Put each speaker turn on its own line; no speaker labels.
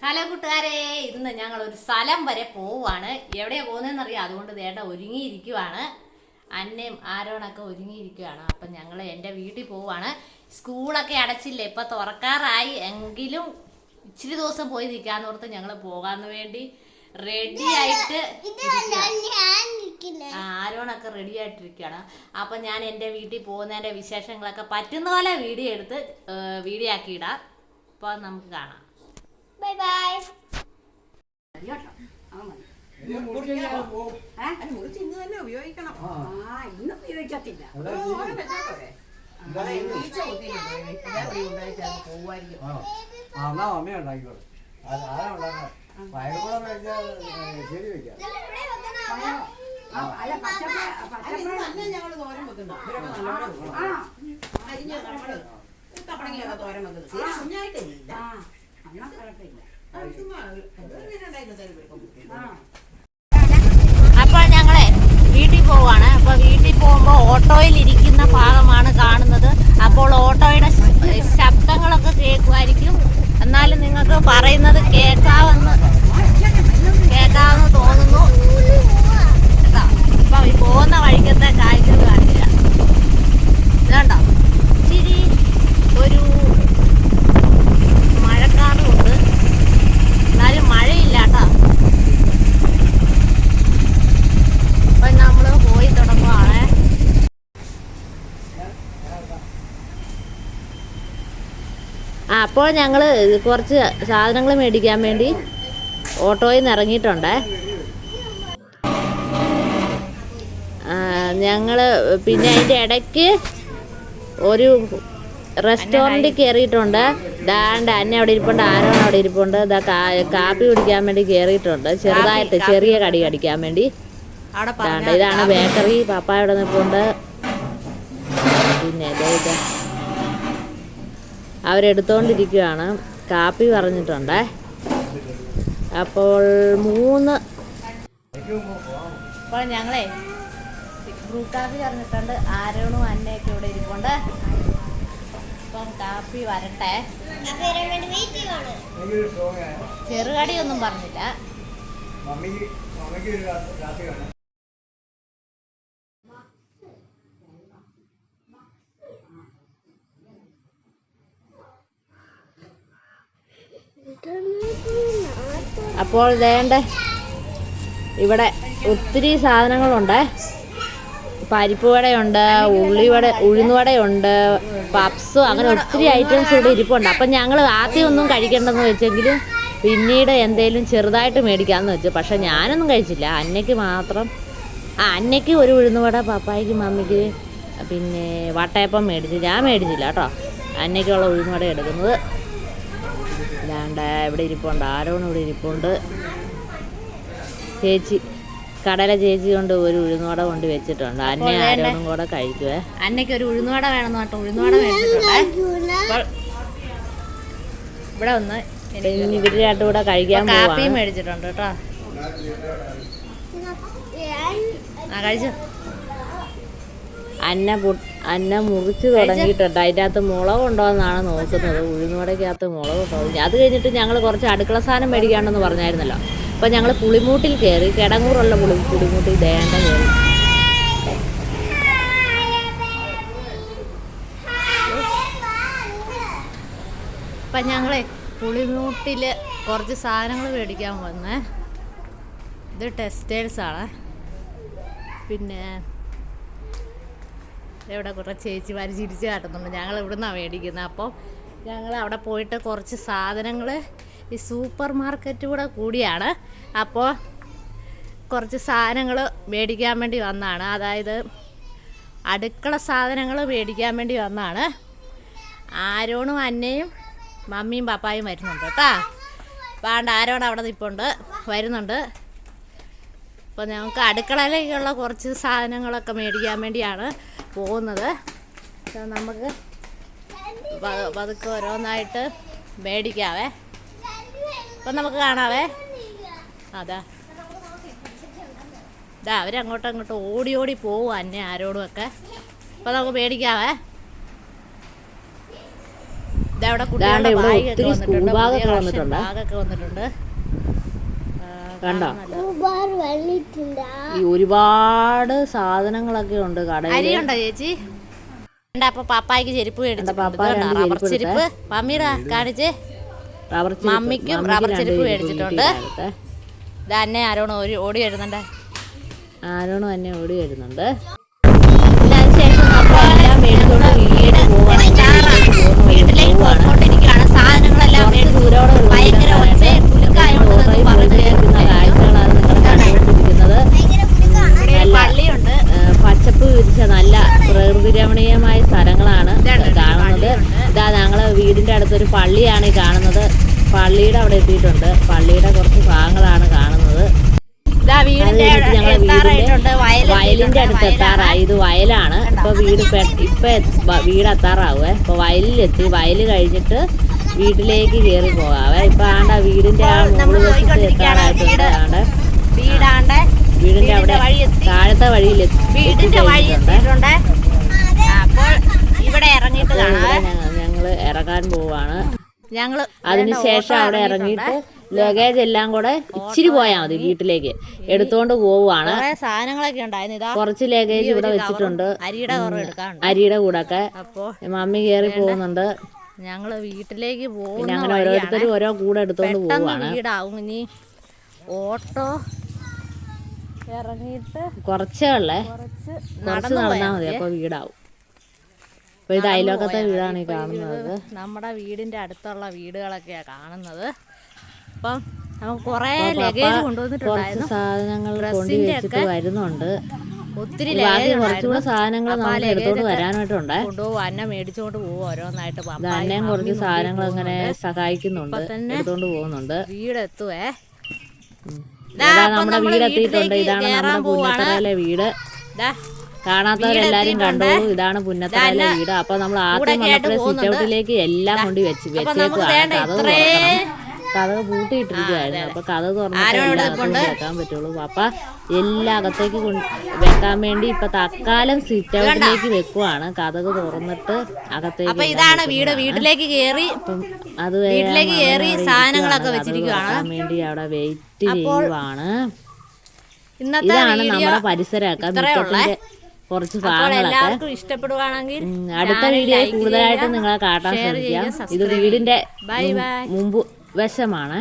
Hello കൂട്ടുകാരെ, ഇന്ന് ഞങ്ങൾ ഒരു സ്ഥലം വരെ പോവാണ്. എവിടെയാ പോകുന്നതെന്നറിയാം. അതുകൊണ്ട് വേണ്ട ഒരുങ്ങിയിരിക്കുവാണ്. അന്നയും ആരോണൊക്കെ ഒരുങ്ങിയിരിക്കുവാണ്. അപ്പം ഞങ്ങൾ എൻ്റെ വീട്ടിൽ പോവാണ്. സ്കൂളൊക്കെ അടച്ചില്ലേ, ഇപ്പം തുറക്കാറായി. എങ്കിലും ഇച്ചിരി ദിവസം പോയി നിൽക്കാന്ന് ഓർത്ത് ഞങ്ങൾ പോകാന്ന് വേണ്ടി റെഡി ആയിട്ട് ആരോണൊക്കെ റെഡി ആയിട്ടിരിക്കുകയാണ്. അപ്പം ഞാൻ എൻ്റെ വീട്ടിൽ പോകുന്നതിൻ്റെ വിശേഷങ്ങളൊക്കെ പറ്റുന്ന പോലെ വീഡിയോ ആക്കിയിടാം. അപ്പോൾ നമുക്ക് കാണാം. Bye bye.
മുറിച്ച് ഇന്ന് തന്നെ ഉപയോഗിക്കണം. ഇന്ന് ഉപയോഗിക്കത്തില്ല. ഞങ്ങള് തോരൻ വെക്കുന്നു. കപ്പളങ്ങയൊക്കെ തോരൻ വെക്കുന്നത് കുഞ്ഞായിട്ടില്ല.
അപ്പോൾ ഞങ്ങളെ വീട്ടിൽ പോവാണ്. അപ്പോൾ വീട്ടിൽ പോകുമ്പോൾ ഓട്ടോയിൽ ഇരിക്കുന്ന ഭാഗമാണ് കാണുന്നത്. അപ്പോൾ ഓട്ടോയുടെ ശബ്ദങ്ങളൊക്കെ കേൾക്കുമായിരിക്കും. എന്നാലും നിങ്ങൾക്ക് പറയുന്നത് കേൾക്കാമെന്ന് തോന്നുന്നു കേട്ടോ. അപ്പൊ ഈ പോകുന്ന വഴിക്കത്തെ കാഴ്ചകൾ കാണില്ല. ഇതുണ്ടോ, ഇച്ചിരി ഒരു മഴക്കാറുമുണ്ട്, എന്നാലും മഴയില്ല കേട്ടോ. അപ്പൊ നമ്മള് പോയി തുടങ്ങുവാണ്. അപ്പോൾ ഞങ്ങള് കുറച്ച് സാധനങ്ങൾ മേടിക്കാൻ വേണ്ടി ഓട്ടോയിൽ നിന്ന് ഇറങ്ങിയിട്ടുണ്ടേ. ഞങ്ങള് പിന്നെ അതിൻ്റെ ഇടയ്ക്ക് ഒരു റെസ്റ്റോറൻറ്റിൽ കയറിയിട്ടുണ്ട്. ദാണ്ട് അന്നെ അവിടെ ഇരിപ്പുണ്ട്, ആരോണ് അവിടെ ഇരിപ്പുണ്ട്. ഇതാ കാപ്പി കുടിക്കാൻ വേണ്ടി കയറിയിട്ടുണ്ട്, ചെറുതായിട്ട് ചെറിയ കടി കടിക്കാൻ വേണ്ടി. ഇതാണ് ബേക്കറി. പപ്പ ഇവിടെ നിൽപ്പുണ്ട്. പിന്നെ ഇത് അവരെടുത്തോണ്ടിരിക്കുകയാണ്. കാപ്പി പറഞ്ഞിട്ടുണ്ട്. അപ്പോൾ അപ്പോൾ ഞങ്ങളെ ബ്രൂ കാപ്പി പറഞ്ഞിട്ടുണ്ട്. ആരോണും അന്നയൊക്കെ ഇവിടെ ഇരിപ്പുണ്ട്. അപ്പം കാപ്പി വരട്ടെ. ചെറുകടിയൊന്നും പറഞ്ഞില്ല. അപ്പോൾ വേണ്ടേ, ഇവിടെ ഒത്തിരി സാധനങ്ങളുണ്ട്. പരിപ്പ് വടയുണ്ട്, ഉള്ളിവട, ഉഴുന്നുവടയുണ്ട്, പപ്സും, അങ്ങനെ ഒത്തിരി ഐറ്റംസ് ഇവിടെ ഇരിപ്പുണ്ട്. അപ്പം ഞങ്ങൾ ആദ്യം ഒന്നും കഴിക്കേണ്ടെന്ന് വെച്ചെങ്കിലും പിന്നീട് എന്തേലും ചെറുതായിട്ട് മേടിക്കാമെന്ന് വെച്ചു. പക്ഷെ ഞാനൊന്നും കഴിച്ചില്ല, അന്നയ്ക്ക് മാത്രം. അന്നയ്ക്ക് ഒരു ഉഴുന്നുവട, പപ്പായ്ക്ക് മമ്മിക്ക് പിന്നെ വട്ടയപ്പം മേടിച്ചു. ഞാൻ മേടിച്ചില്ല കേട്ടോ. അന്നയ്ക്കുള്ള ഉഴുന്നുവട എടുക്കുന്നത്. അല്ലാണ്ട് ഇവിടെ ഇരിപ്പുണ്ട്, ആരോണം ഇവിടെ ഇരിപ്പുണ്ട്. ചേച്ചി കടല ചേച്ചി കൊണ്ട് ഒരു ഉഴുന്നുവട കൊണ്ട് വെച്ചിട്ടുണ്ട്. അന്നെ ആരോടും കൂടെ കഴിക്കുവേ. അന്നയ്ക്ക് ഒരു ഉഴുന്നുവട വേണമെന്ന് പറഞ്ഞിട്ട് ഉഴുന്നുവട മേടിച്ചിട്ടുണ്ട്. ഇവിടെ ഒന്ന് ഇവര് രണ്ടും കൂടെ കഴിക്കാൻ കാപ്പിയും മേടിച്ചിട്ടുണ്ട് കേട്ടോ. കഴിച്ചു. അന്ന മുറിച്ച് തുടങ്ങിയിട്ടുണ്ട്. അതിൻ്റെ അകത്ത് മുളക് ഉണ്ടോ എന്നാണ് നോക്കുന്നത്. ഉഴുന്നുവടയ്ക്കകത്ത് മുളക് ഉണ്ടോ. അത് കഴിഞ്ഞിട്ട് ഞങ്ങൾ കുറച്ച് അടുക്കള സാധനം മേടിക്കാണ്ടെന്ന് പറഞ്ഞായിരുന്നല്ലോ. അപ്പോൾ ഞങ്ങൾ പുളിമൂട്ടിൽ കയറി. കിടങ്ങൂറുള്ള പുളിമൂട്ടിൽ ദേണ്ട കയറി. അപ്പം ഞങ്ങളെ പുളിമൂട്ടിൽ കുറച്ച് സാധനങ്ങൾ മേടിക്കാൻ വന്നേ. ഇത് ടെക്സ്റ്റൈൽസാണ്. പിന്നെ ഇവിടെ കുറേ ചേച്ചിമാർ ചിരിച്ച് കാട്ടുന്നുണ്ട്. ഞങ്ങൾ ഇവിടുന്നാണ് മേടിക്കുന്നത്. അപ്പോൾ ഞങ്ങൾ അവിടെ പോയിട്ട് കുറച്ച് സാധനങ്ങൾ, ഈ സൂപ്പർ മാർക്കറ്റ് കൂടെ കൂടിയാണ്. അപ്പോൾ കുറച്ച് സാധനങ്ങൾ മേടിക്കാൻ വേണ്ടി വന്നതാണ്. അതായത് അടുക്കള സാധനങ്ങൾ മേടിക്കാൻ വേണ്ടി വന്നതാണ്. ആരോണും അന്നയും മമ്മിയും പപ്പായും വരുന്നുണ്ട് കേട്ടോ. പാണ്ട് ആരോട് അവിടെ നിൽപ്പുണ്ട്, വരുന്നുണ്ട്. അപ്പോൾ ഞങ്ങൾക്ക് അടുക്കളയിലേക്കുള്ള കുറച്ച് സാധനങ്ങളൊക്കെ മേടിക്കാൻ വേണ്ടിയാണ് പോകുന്നത്. നമുക്ക് പതുക്കെ ഓരോന്നായിട്ട് മേടിക്കാവേ. അപ്പം നമുക്ക് കാണാവേ. അതാ അവരങ്ങോട്ടും അങ്ങോട്ടും ഓടി ഓടി പോവും, അന്നെ ആരോടും ഒക്കെ. അപ്പോൾ നമുക്ക് മേടിക്കാവേ. ദാണ്ട് ഇവിടെ ഒത്തിരി സ്കൂൾ ബാഗൊക്കെ വന്നിട്ടുണ്ട്. കണ്ടോ, ഈ ഒരുപാട് സാധനങ്ങളൊക്കെ ഉണ്ട് കടയിൽ.
ചേച്ചി അപ്പൊ പാപ്പായ്ക്ക് ചെരുപ്പ് ചെരുപ്പ് മമ്മിയുടെ കാണിച്ച് മമ്മിക്കും റബ്ബർ ചെരുപ്പ് മേടിച്ചിട്ടുണ്ട്. തന്നെ ആരോണോ ഓടി വരുന്നുണ്ട്.
ആരോണോ തന്നെ ഓടി വരുന്നുണ്ട്. അതിനുശേഷം നമ്മളെല്ലാം മേടിച്ചോണ്ട്
വീട്ടിലേക്ക് പോയിക്കൊണ്ടിരിക്കുകയാണ്. സാധനങ്ങളെല്ലാം ഭയങ്കര
കാഴ്ചകളാണ് നിങ്ങൾ കണ്ടുകൊണ്ടിരിക്കുന്നത്.
പള്ളിയുണ്ട്,
പച്ചപ്പ് വിരിച്ച നല്ല പ്രകൃതി രമണീയമായ സ്ഥലങ്ങളാണ് കാണുന്നത്. ഇതാ ഞങ്ങള് വീടിന്റെ അടുത്തൊരു പള്ളിയാണ് ഈ കാണുന്നത്. പള്ളിയുടെ അവിടെ എത്തിയിട്ടുണ്ട്. പള്ളിയുടെ കുറച്ച് ഭാഗങ്ങളാണ് കാണുന്നത്. വയലിന്റെ അടുത്ത് എത്താറായി. ഇത് വയലാണ്. ഇപ്പൊ വീട് എത്താറാവേ. ഇപ്പൊ വയലിലെത്തി. വയല് കഴിഞ്ഞിട്ട് വീട്ടിലേക്ക് കയറി പോകാവേ. ഇപ്പൊ ആണ്ട വീടിന്റെ ആ മുകളിൽ വെച്ചിട്ട് എത്താറായിട്ടുണ്ട്. വീടിന്റെ അവിടെ താഴത്തെ വഴിയിലെത്തി. ഞങ്ങള് ഇറങ്ങാൻ പോവാണ്. അതിനുശേഷം അവിടെ ഇറങ്ങിയിട്ട് ലഗേജ് എല്ലാം കൂടെ ഇച്ചിരി പോയാൽ മതി വീട്ടിലേക്ക് എടുത്തോണ്ട് പോവുകയാണ്. കുറച്ച് ലഗേജ് ഇവിടെ വെച്ചിട്ടുണ്ട്. അരിയുടെ കൂടെ ഒക്കെ മമ്മി കയറി പോകുന്നുണ്ട്.
ഞങ്ങള് വീട്ടിലേക്ക്
പിന്നെ അങ്ങനെ ഓരോരുത്തരും ഓരോ കൂടെ എടുത്തോണ്ട് പോവുകയാണ്.
ഓട്ടോ ഇറങ്ങിയിട്ട്
കുറച്ച് നടന്നാൽ മതി, അപ്പൊ വീടാവും. അപ്പൊ ഇത് അയലോക്കത്തെ വീടാണ് ഈ കാണുന്നത്.
നമ്മുടെ വീടിന്റെ അടുത്തുള്ള വീടുകളൊക്കെയാ കാണുന്നത്. അപ്പം നമുക്ക് കുറെ ലഗേജ് കൊണ്ടുവന്നിട്ടുണ്ടായിരുന്നു.
സാധനങ്ങൾ കൊണ്ടുവച്ചിട്ട് വരുന്നുണ്ട്.
ഒത്തിരി
കുറച്ചുകൂടെ സാധനങ്ങൾ നമുക്ക് എടുത്തോണ്ട് വരാനായിട്ടുണ്ട്.
കൊണ്ടുപോകും, അന്നെ മേടിച്ചോണ്ട് പോകും ഓരോന്നായിട്ട്.
അന്നേം കുറച്ച് സാധനങ്ങൾ അങ്ങനെ സഹായിക്കുന്നുണ്ട്, എടുത്തോണ്ട് പോകുന്നുണ്ട്.
വീടെത്തുവേ,
നമ്മുടെ വീടെത്തിയിട്ടുണ്ട്. ഇതാണ് നമ്മുടെ പുന്നത്തറയിലെ വീട്. കാണാത്തവരെല്ലാരും കണ്ടോളൂ. ഇതാണ് പുന്നത്തറയിലെ വീട്. അപ്പൊ നമ്മൾ ആദ്യം വന്നപ്പോഴേ സിറ്റ് ഔട്ടിലേക്ക് എല്ലാം കൊണ്ട് വെച്ചേക്കുവാണ്. കഥ പൂട്ടിയിട്ടിരിക്കുവായിരുന്നു. അപ്പൊ കഥ തുറന്നിട്ട് എല്ലാവർക്കും കേൾക്കാൻ പറ്റുള്ളൂ. അപ്പൊ എല്ലാം അകത്തേക്ക് വെക്കാൻ വേണ്ടി ഇപ്പൊ തൽക്കാലം സിറ്റ് ഔട്ടിലേക്ക് വെക്കുവാണ്. കഥക് തുറന്നിട്ട് അകത്തേക്ക്.
ഇതാണ് വീട്. വീട്ടിലേക്ക് കയറി സാധനങ്ങളൊക്കെ വെച്ചിരിക്കുവാണ്
വേണ്ടി അവിടെ വെയിറ്റ് ചെയ്യുവാണ്. ഇതാണ് നമ്മുടെ പരിസരമൊക്കെ. മുറ്റത്തിന്റെ കുറച്ച് ഭാഗങ്ങളൊക്കെ
ഇഷ്ടപ്പെടുവാണെങ്കിൽ
അടുത്ത വീഡിയോയിൽ കൂടുതലായിട്ട് നിങ്ങളെ കാട്ടാൻ ശ്രമിക്കാം. ഇത് വീടിന്റെ മുമ്പ് വശമാണ്.